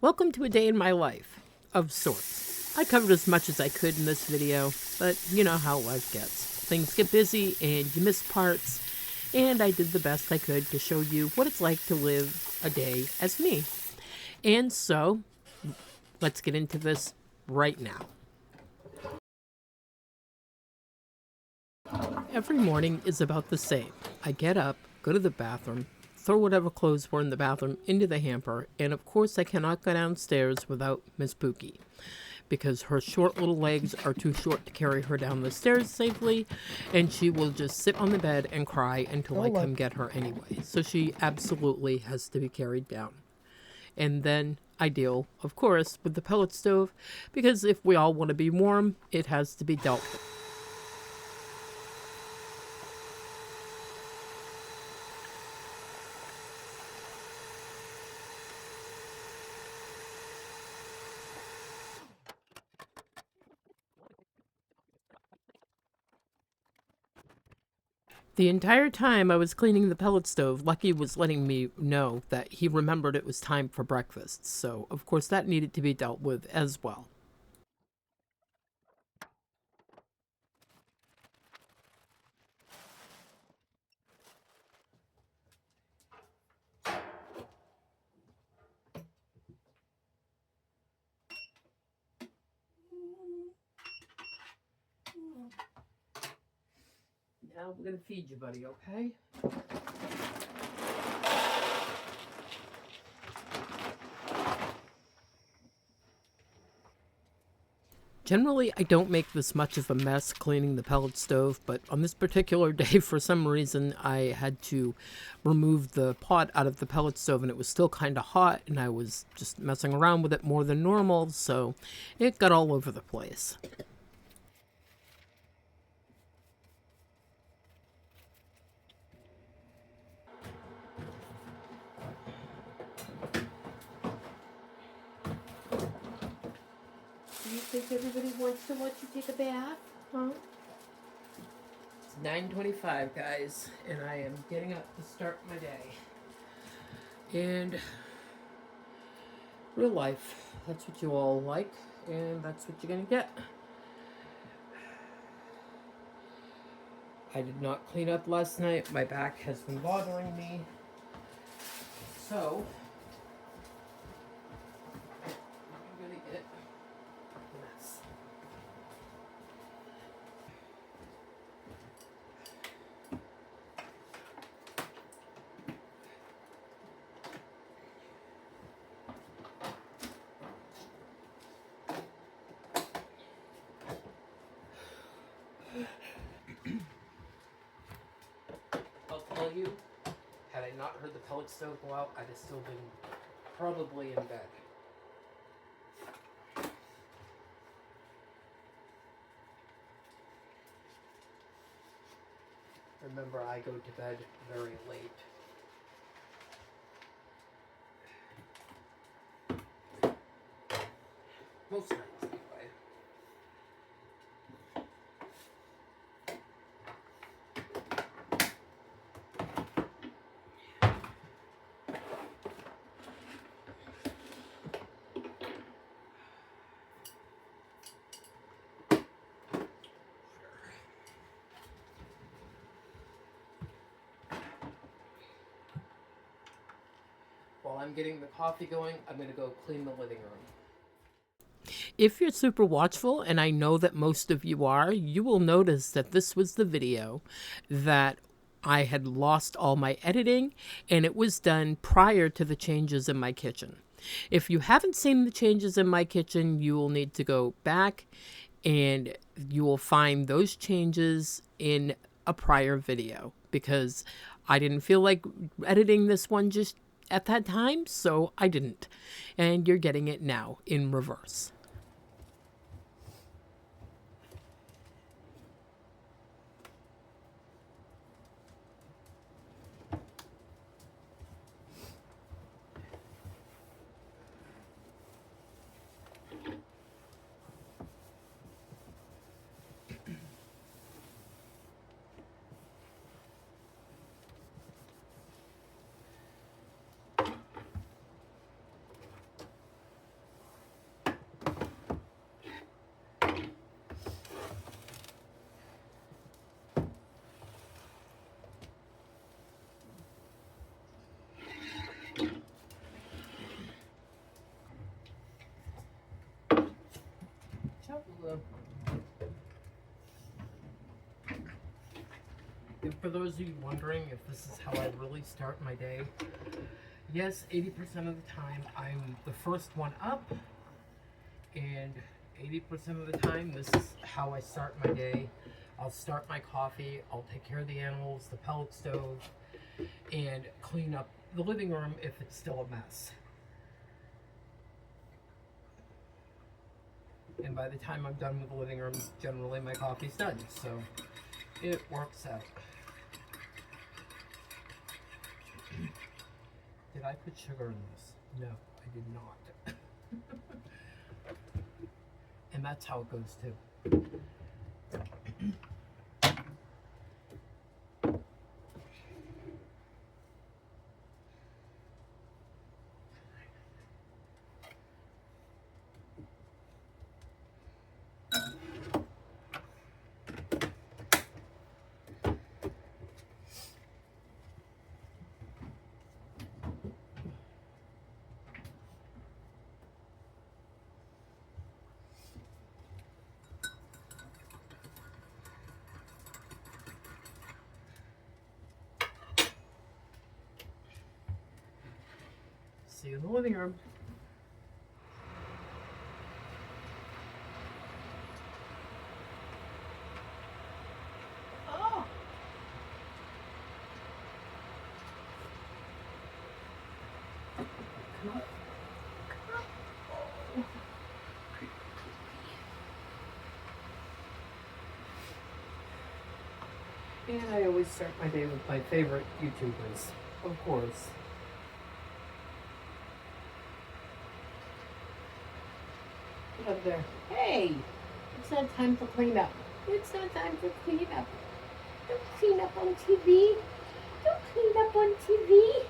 Welcome to a day in my life, of sorts. I covered as much as I could in this video, but you know how life gets. Things get busy and you miss parts, and I did the best I could to show you what it's like to live a day as me. And so, let's get into this right now. Every morning is about the same. I get up, go to the bathroom, throw whatever clothes were in the bathroom into the hamper, and of course I cannot go downstairs without Miss Pookie, because her short little legs are too short to carry her down the stairs safely, and she will just sit on the bed and cry until I come get her anyway. So she absolutely has to be carried down. And then I deal, of course, with the pellet stove, because if we all want to be warm, it has to be dealt with. The entire time I was cleaning the pellet stove, Lucky was letting me know that he remembered it was time for breakfast, so of course that needed to be dealt with as well. Now we're gonna feed you, buddy, okay? Generally, I don't make this much of a mess cleaning the pellet stove, but on this particular day, for some reason, I had to remove the pot out of the pellet stove, and it was still kind of hot, and I was just messing around with it more than normal, so it got all over the place. Do you think everybody wants to watch you take a bath? Huh? It's 9:25, guys, and I am getting up to start my day. And real life, that's what you all like, and that's what you're gonna get. I did not clean up last night. My back has been bothering me. So, I'm gonna get a mess. I'll tell you, had I not heard the pellet stove go out, I'd have still been probably in bed. Remember, I go to bed very late. Most nights, anyway. While I'm getting the coffee going, I'm going to go clean the living room. If you're super watchful, and I know that most of you are, you will notice that this was the video that I had lost all my editing, and it was done prior to the changes in my kitchen. If you haven't seen the changes in my kitchen, you will need to go back and you will find those changes in a prior video, because I didn't feel like editing this one just at that time, so I didn't. And you're getting it now in reverse. For those of you wondering if this is how I really start my day, yes, 80% of the time I'm the first one up, and 80% of the time this is how I start my day. I'll start my coffee, I'll take care of the animals, the pellet stove, and clean up the living room if it's still a mess. And by the time I'm done with the living room, generally my coffee's done, so it works out. Did I put sugar in this? No, I did not. And that's how it goes too. See you in the living room. Oh! Come on. Come on. Oh. And I always start my day with my favorite YouTubers, of course. Up there. Hey, it's not time to clean up. It's not time to clean up. Don't clean up on TV. Don't clean up on TV.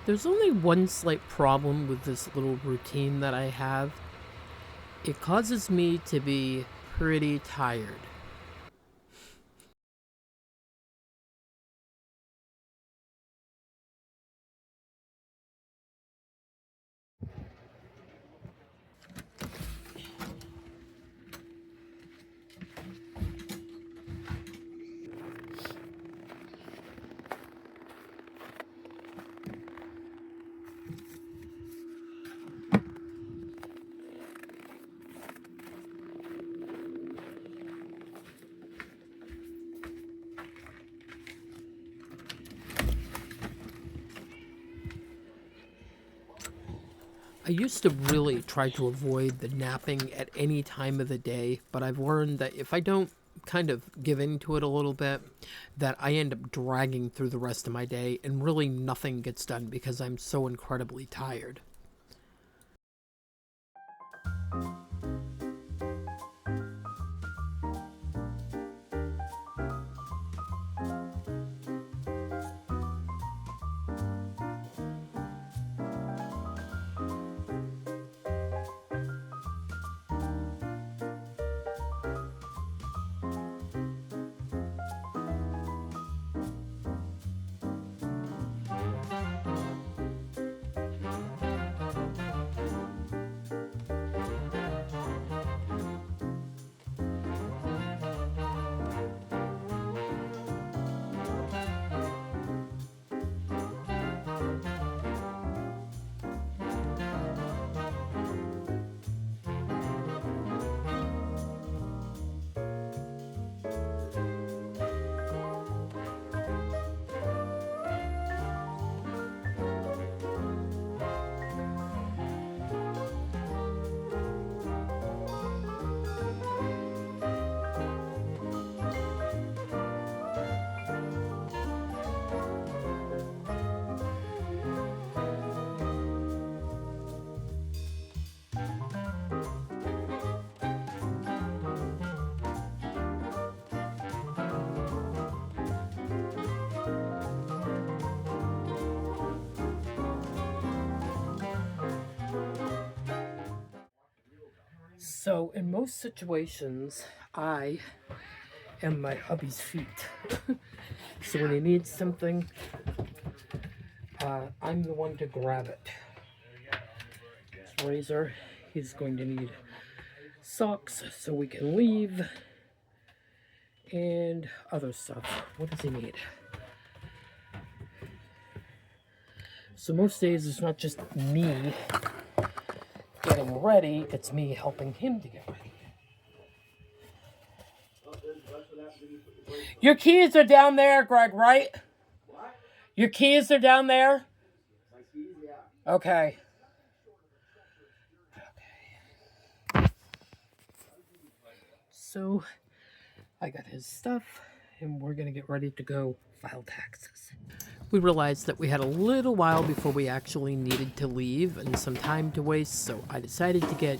There's only one slight problem with this little routine that I have. It causes me to be pretty tired. I used to really try to avoid the napping at any time of the day, but I've learned that if I don't kind of give in to it a little bit, that I end up dragging through the rest of my day and really nothing gets done because I'm so incredibly tired. So in most situations, I am my hubby's feet. So when he needs something, I'm the one to grab it. razor. He's going to need socks so we can leave. And other stuff. What does he need? So most days it's not just me getting ready, it's me helping him to get ready. Your keys are down there, Greg, right? What? Your keys are down there? My keys, yeah. Okay. So, I got his stuff, and we're gonna get ready to go file taxes. We realized that we had a little while before we actually needed to leave and some time to waste, so I decided to get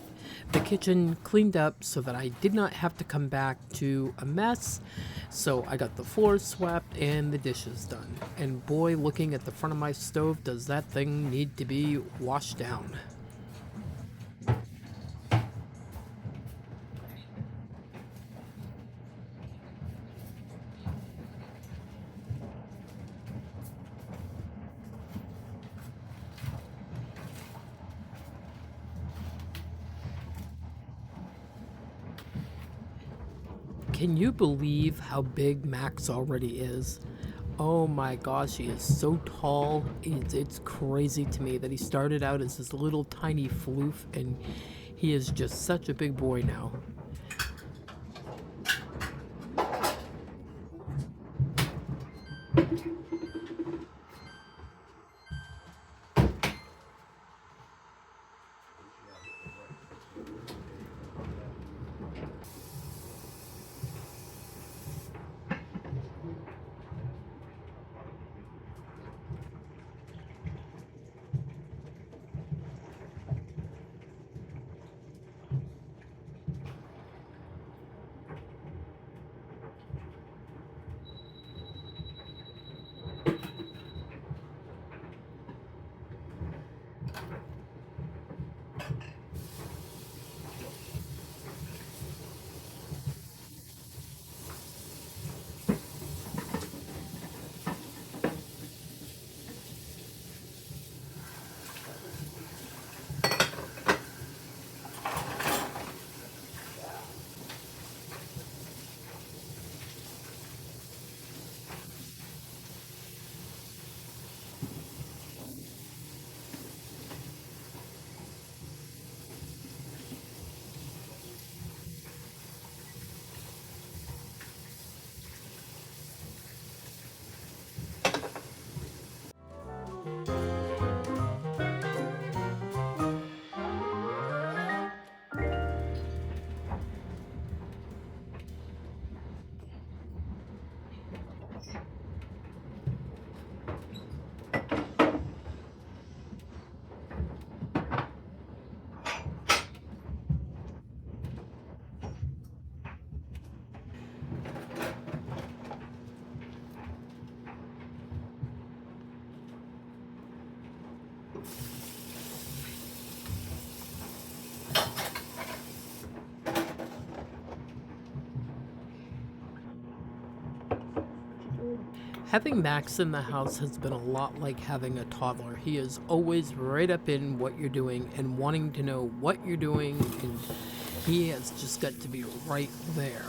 the kitchen cleaned up so that I did not have to come back to a mess. So I got the floors swept and the dishes done. And boy, looking at the front of my stove, does that thing need to be washed down. Can you believe how big Max already is? Oh my gosh, he is so tall. It's crazy to me that he started out as this little tiny floof and he is just such a big boy now. Having Max in the house has been a lot like having a toddler. He is always right up in what you're doing and wanting to know what you're doing, and he has just got to be right there.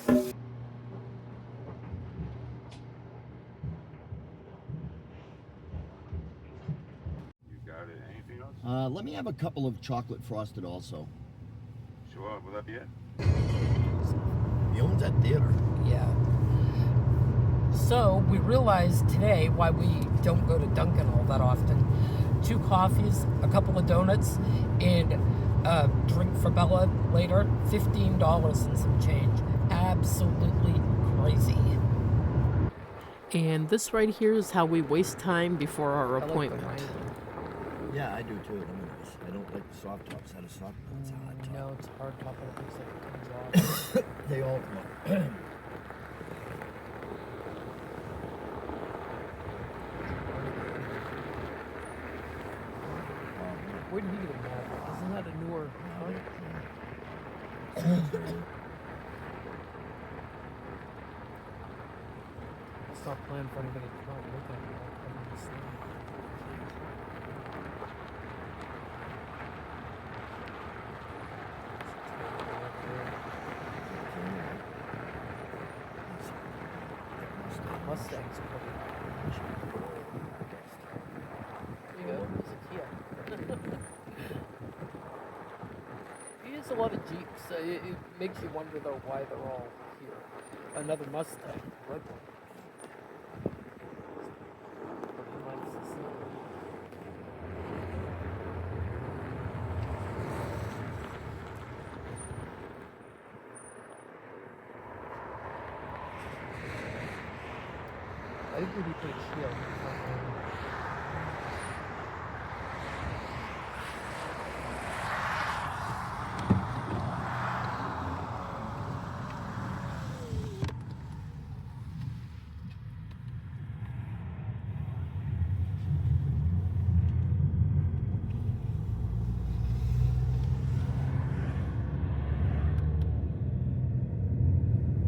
You got it. Anything else? Let me have a couple of chocolate frosted also. Sure, will that be it? He owns that theater. Yeah. So we realized today why we don't go to Dunkin' all that often. 2 coffees, a couple of donuts, and a drink for Bella later. $15 and some change. Absolutely crazy. And this right here is how we waste time before our appointment. Yeah, I do too. I don't like the soft tops. That is soft. It's a hard top. No, it's a hard top. It looks like it comes off. They all come up. Where did he get that? Isn't that a newer car? Stop playing for anybody to come look at it. Mustang's pretty. There you go. There's a Kia. He has a lot of Jeeps. It makes you wonder though why they're all here. Another Mustang, red one. Pretty nice to see. I think we need to put a shield.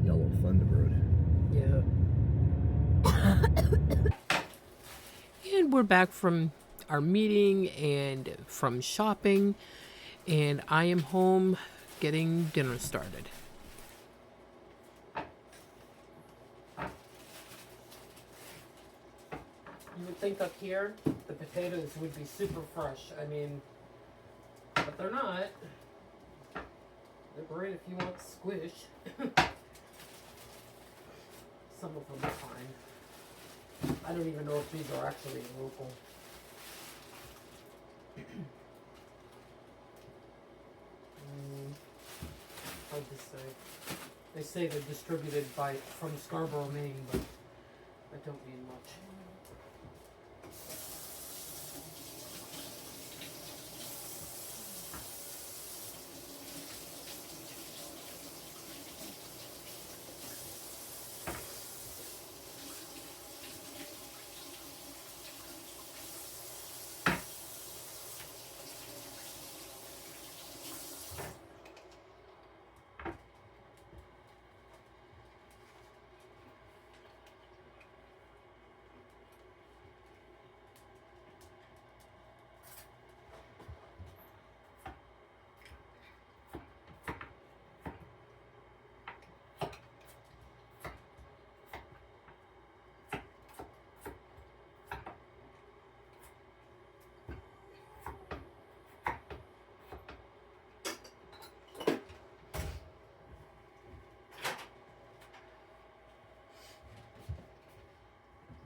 Yellow Thunderbird. Yeah. And we're back from our meeting and from shopping, and I am home getting dinner started. You would think up here the potatoes would be super fresh. I mean, but they're not. They're great if you want squish. Some of them are fine. I don't even know if these are actually local. Hard to say. They say they're distributed from Scarborough, Maine, but that don't mean much.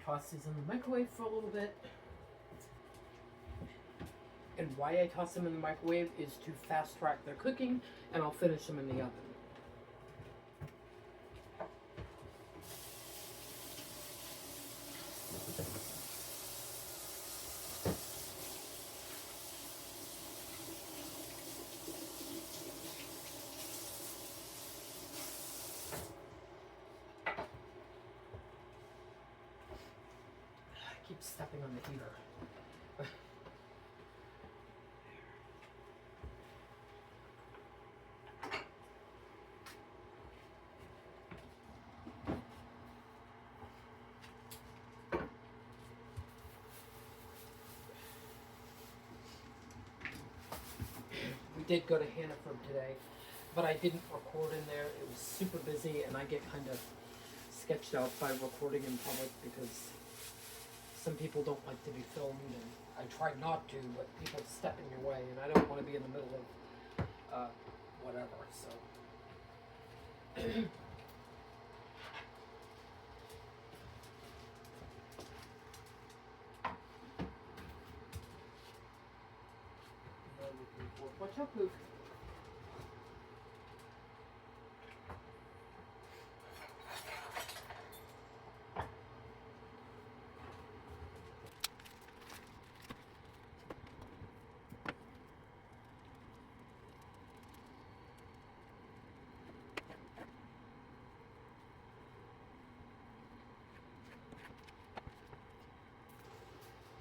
Toss these in the microwave for a little bit. And why I toss them in the microwave is to fast track their cooking, and I'll finish them in the oven. I keep stepping on the heater. We did go to Hannaford today, but I didn't record in there. It was super busy, and I get kind of sketched out by recording in public because some people don't like to be filmed, and I try not to, but people step in your way, and I don't want to be in the middle of whatever, so. Watch out, Luke.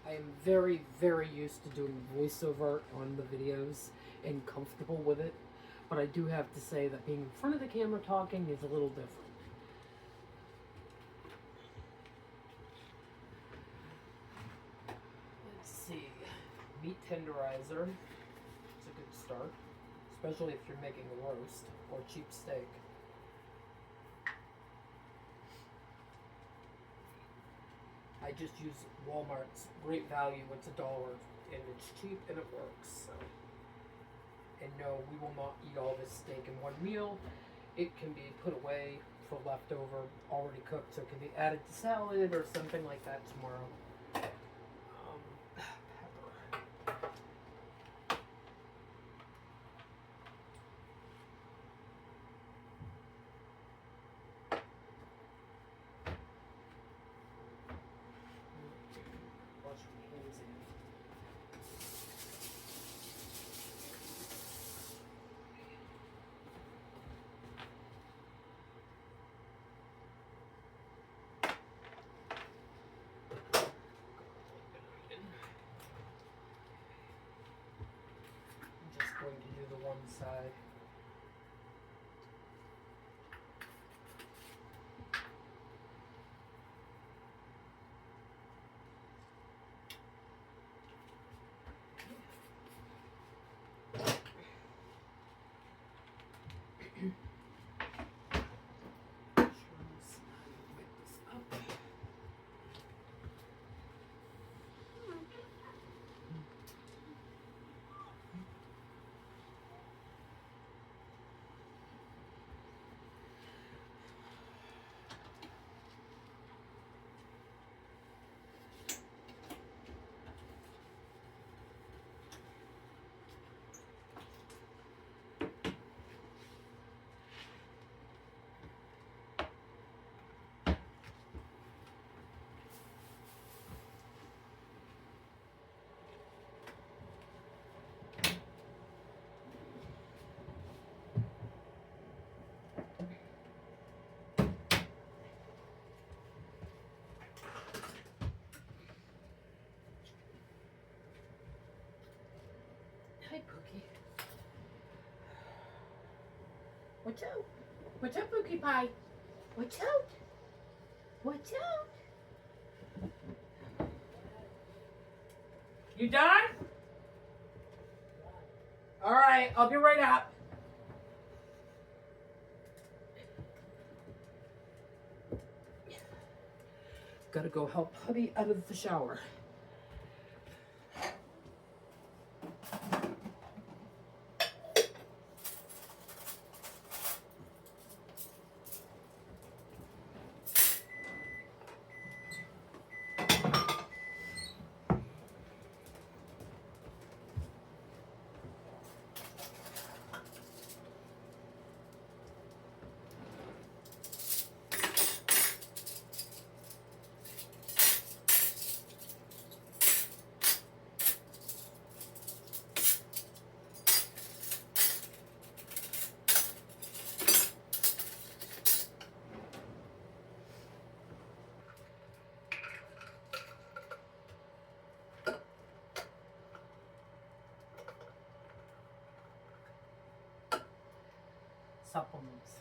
I am very, very used to doing voiceover on the videos and comfortable with it, but I do have to say that being in front of the camera talking is a little different. Let's see, meat tenderizer, it's a good start, especially if you're making a roast or cheap steak. I just use Walmart's Great Value. It's $1 and it's cheap and it works. So. And no, we will not eat all this steak in one meal. It can be put away for leftover, already cooked, so it can be added to salad or something like that tomorrow. Pepper. Wash my hands in. Going to do the one side. Hi, Pookie. Watch out. Watch out, Pookie Pie. Watch out. Watch out. You done? All right, I'll be right up. Gotta go help hubby out of the shower. Supplements.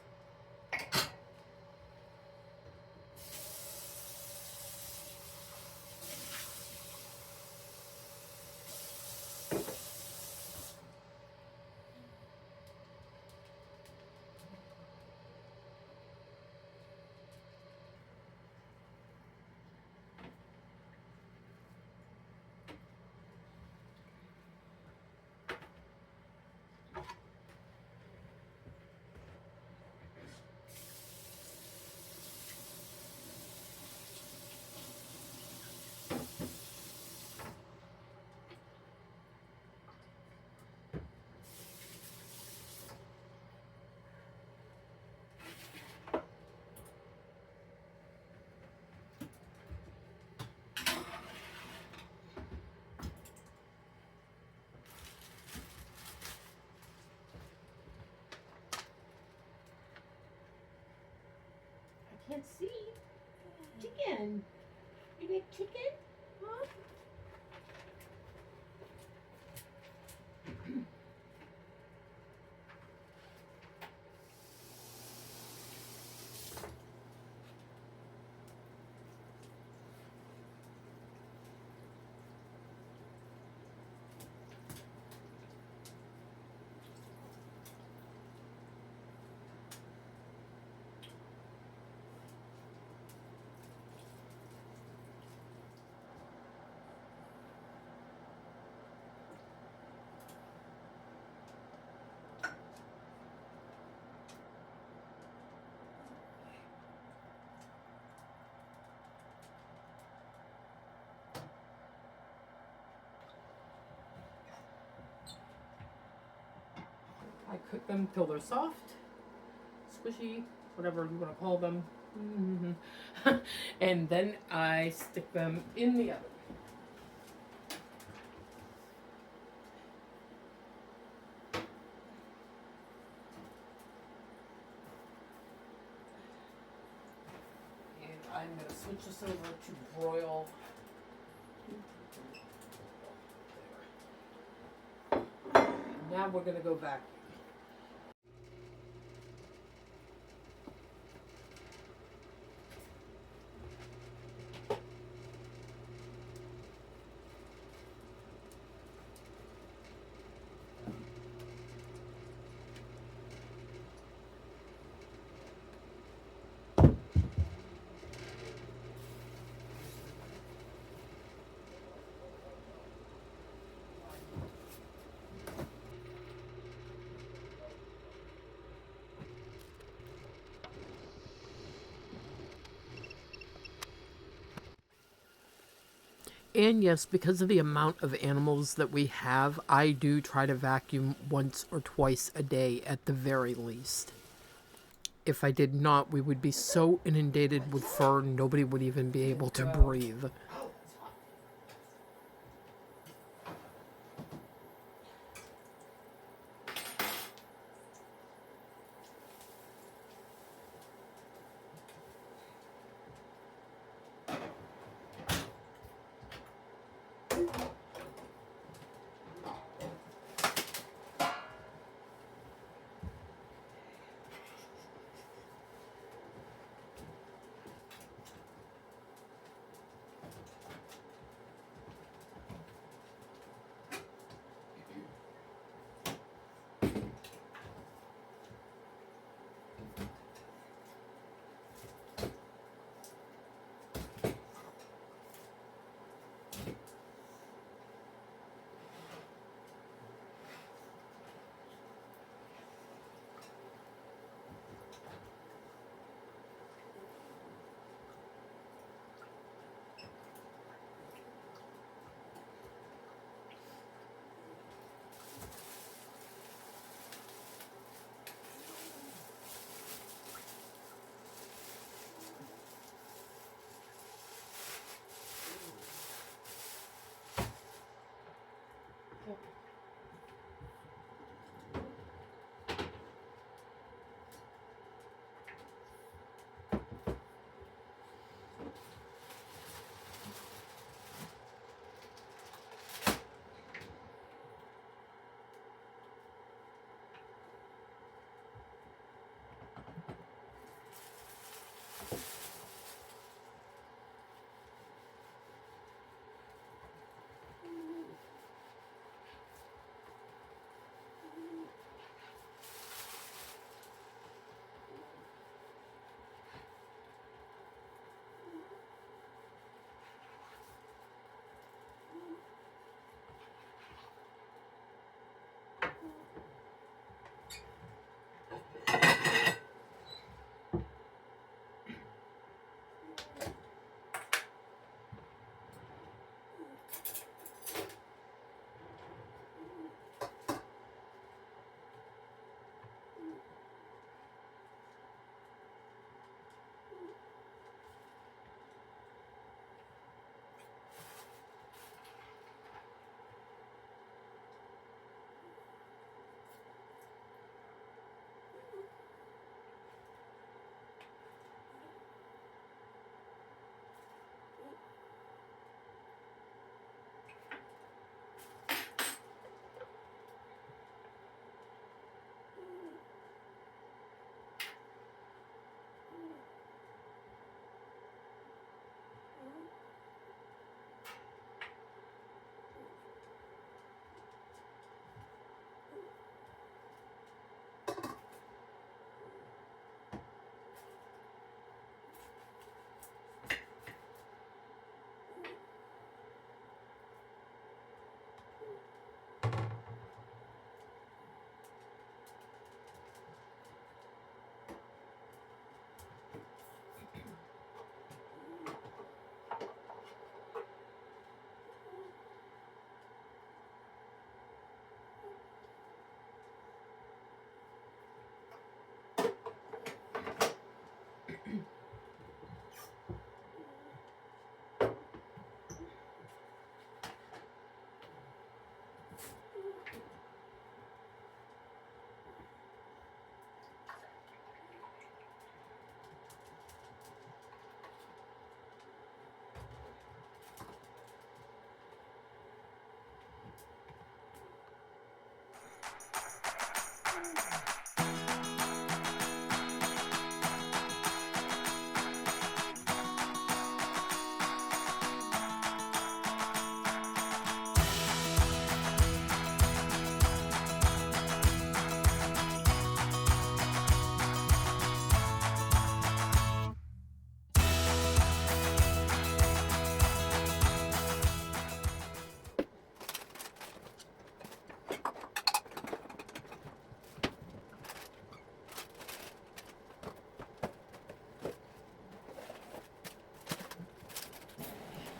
Can't see. Chicken. You make chicken? Huh? I cook them till they're soft, squishy, whatever you want to call them. And then I stick them in the oven. And I'm going to switch this over to broil. Now we're going to go back. And yes, because of the amount of animals that we have, I do try to vacuum once or twice a day at the very least. If I did not, we would be so inundated with fur, nobody would even be able to breathe.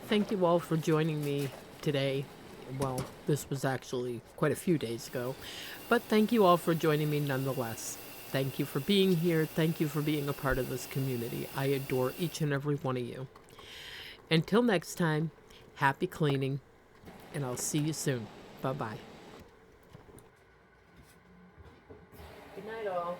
thank you all for joining me today. Well, this was actually quite a few days ago, but thank you all for joining me nonetheless. Thank you for being here. Thank you for being a part of this community. I adore each and every one of you. Until next time, happy cleaning, and I'll see you soon. Bye-bye. Good night, all.